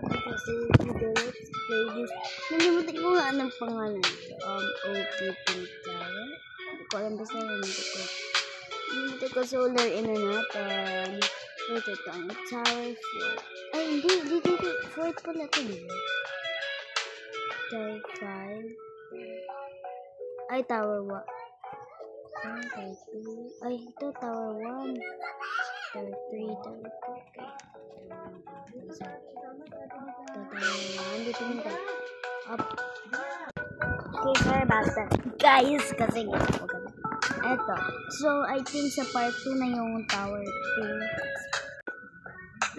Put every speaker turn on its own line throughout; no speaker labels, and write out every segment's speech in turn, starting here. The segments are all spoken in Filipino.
Kasi video, let's play this. Nalimutan ko nga anong pangalan ito. OP Pink Tower. Hindi ko alam basta nalimutan ko. Nalimutan ko solar natin. Wait, ito ang Tower 4. Ay, hindi. 4 pala ito, diba? Tower 5. Ay, Tower 1. Tower 2. Ay, ito, Tower 1. Tower 3, Tower 2. Dito nito. Up. Okay, sorry about that. Guys, kasi ito. So, I think sa part 2 na yung Tower 2.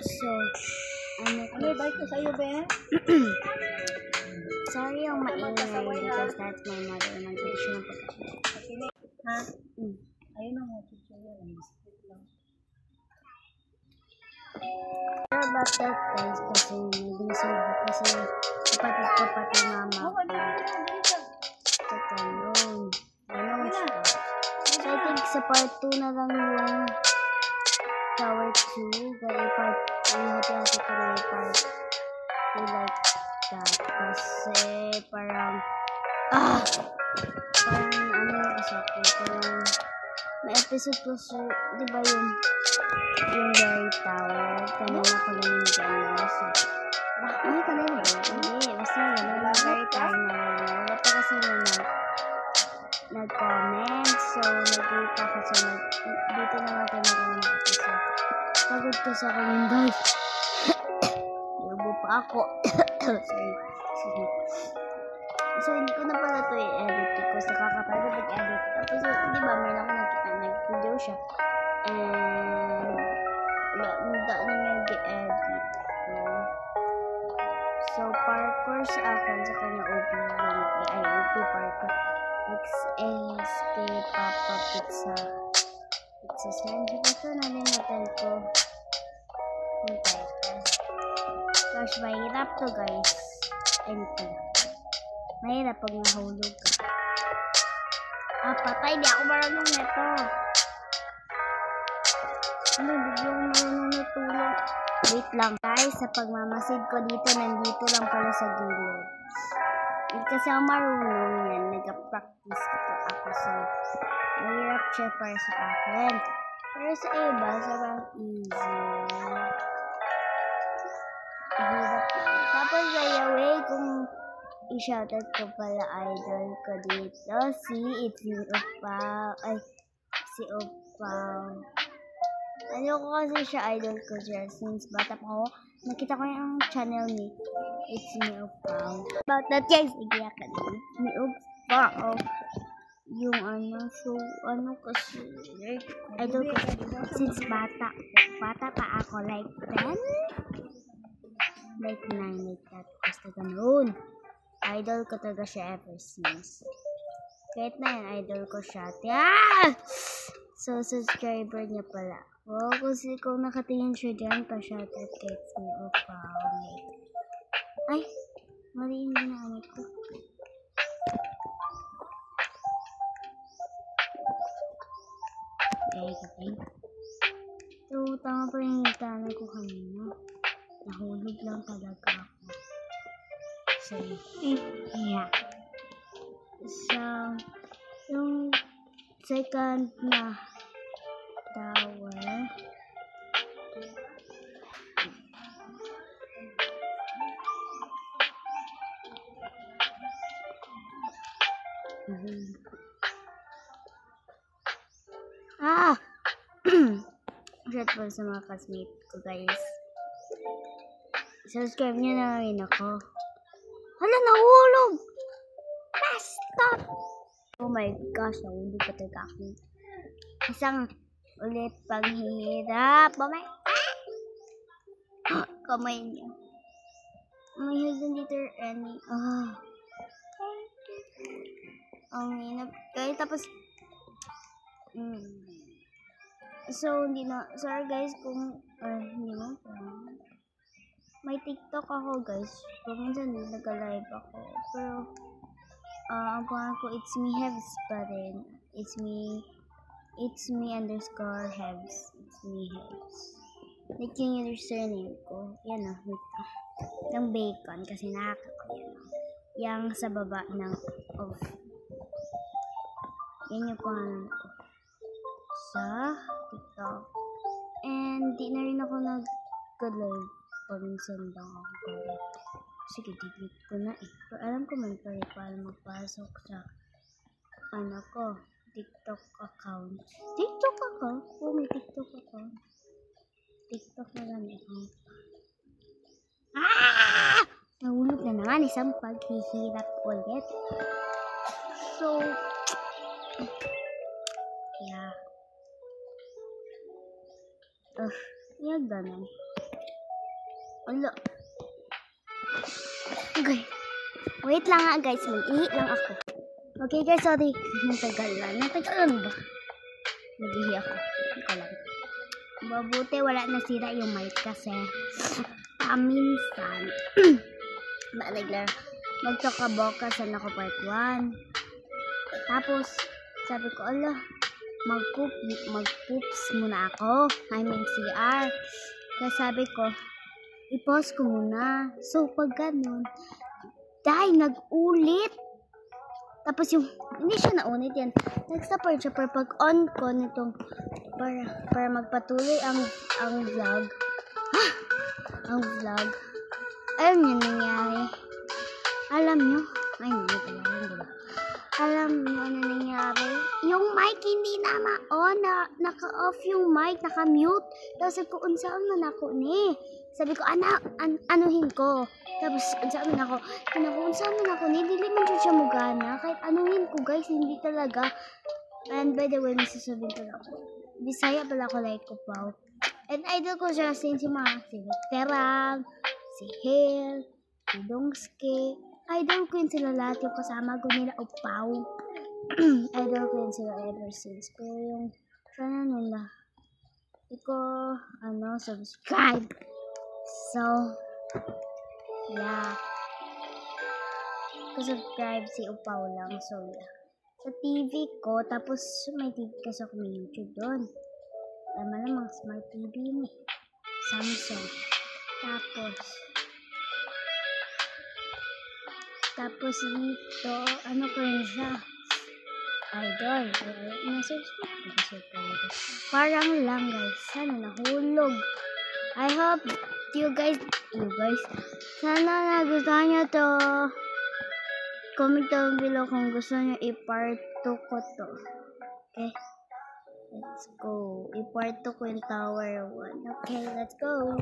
So, ano
bike ko sa'yo, Ben?
Sorry yung maingay because that's my mother. Nag-video siya ng pagkakas.
Ha? Ayun ang mga yan.
Sorry about that, guys. Kasi busy. Kasi kapatid ko pati mama. Tatanong. So, I think sa part 2 na lang yung Tower 2. Dahil part 3, hati-hati ko na yung part 2 like that. Kasi parang ano yung kasabi. Parang may episode po di ba yung Very Tower. Kanina ko lang yung gano'n. So, ay, kanina ba? Hindi. Basta yun. Yung Very Tower na yun. Wala pa kasi yun nag-comment. So, nag-wait ako. So, dito na natin episode. Pagod ko sa akin, guys. Iubo pa ako. Sorry. So, hindi ko na pala ito i-edit because nakakapagod mag-edit. Tapos, di ba, meron ako nakita nag-video siya. And, daan niya nag-edit. So, parkour sa akin, sa kanya OP yung OP parkour. Escape, Papa, Pizza stand. Ito, nalimutan ko. Gosh, mahirap to, guys. Ito. Mahirap pag nahulog ka. Patay. Di ako marunong nito. Ano, biglang marunong nito lang. Wait lang, guys. Sa pagmamasid ko dito, nandito lang pala sa gilid. Kasi ako marunong yan. Nag-practice ko ako. So, mahirap siya para sa akin. Pero sa iba, sobrang easy. Hirap lang. Tapos, by the way, kung i-shoutout ko pala idol ko dito, si Upaw. Ay, si Upaw. Ano ko kasi siya idol ko siya since bata pa ako. Nakita ko yung channel ni It's Me Upaw. About that, guys, igiyak ka din. It's Me Upaw. Yung so, kasi, idol ko since bata pa ako, like 10? Like 9, like that. Basta ganun. Idol ko talaga siya ever since. Kahit na yan, idol ko siya. So, subscriber niya pala. Kasi kung nakatingin siya dyan, pa-shoutout kay It's Me Upaw. Ay, mali yung ginamit ko. Okay. So, tama pa yung tanong ko kanina. Nahulog lang talaga ako. So, yeah. So, yung second na tower. Shout out sa mga classmates ko, guys. Subscribe niyo na rin ako. Hala, nahulog! Stop! Oh my gosh, nahulog pa talaga ako. Isang ulit paghihirap. Oh my God! Kamay niya. May hidden dito any. Ang hinap. Guys, tapos so, hindi na. Sorry guys kung hindi mo. May TikTok ako guys. Kung minsan nag-live ako. Pero, ang pangalan ko, It's Me Hebs pa rin. It's me _Hebs. It's Me Hebs. Like yung username ko. Yan o. Yung bacon kasi nakaka ko yan. Yang sa baba ng off. Yan yung pangalan ko. Sa TikTok. And di na rin ako nag-live. Paminsan lang ako. Sige, delete ko na eh. Pero alam ko man pa rin paano magpasok sa ano ko, TikTok account. TikTok account? Oh, may TikTok account. TikTok na lang account. Nahulog na naman isang paghihirap ulit. So, yeah. Yan ganun. Wala. Okay. Wait lang nga guys, mag-ihi lang ako. Okay guys, sorry. Natagalan ba? Mag-ihi ako. Ito lang. Mabuti wala nasira yung mic kasi paminsan magtakabokas na ako part 1. Tapos sabi ko, ala, mag-poops muna ako. I mean CR. Kaya sabi ko, i-pause ko muna. So pag ganun, dahil nag-ulit. Tapos yung, hindi siya naunit yan. Nag-stop siya para pag on ko nitong, para magpatuloy ang vlog. Ang vlog. Alam nyo nangyari. Alam nyo. Ay, hindi pala. Diba? Alam nyo ano nangyari. Yung mic hindi na ma-on. Naka-off yung mic. Naka-mute. Tapos sabi ko, unsaan man ako ni. Sabi ko, anuhin ko. Tapos, unsaan man ako. Unsaan man ako ni. Dili man siya mugana. Kahit anuhin ko guys, hindi talaga. And by the way, may sasabihin ko lang ako. Bisaya pala ko like ko pa. And idol ko siya si Terang, si Hale, si Dongske. Idol ko yun sila lahat. Yung kasama ko nila, Upaw. Idol ko yun sila ever since. Pero yung, sana nila, subscribe. So, yeah. Subscribe si Upaw lang. So, yeah. Sa TV ko, tapos may TV kasi ako may YouTube doon. Malamang smart TV ni Samsung. Tapos dito, ano ko rin siya? Idol. Parang lang guys. Sana nahulog. I hope you guys, sana nagustuhan nyo to. Comment down below kung gusto nyo i-part 2 ko to. Okay? Let's go. I-part 2 ko yung Tower 1. Okay, let's go.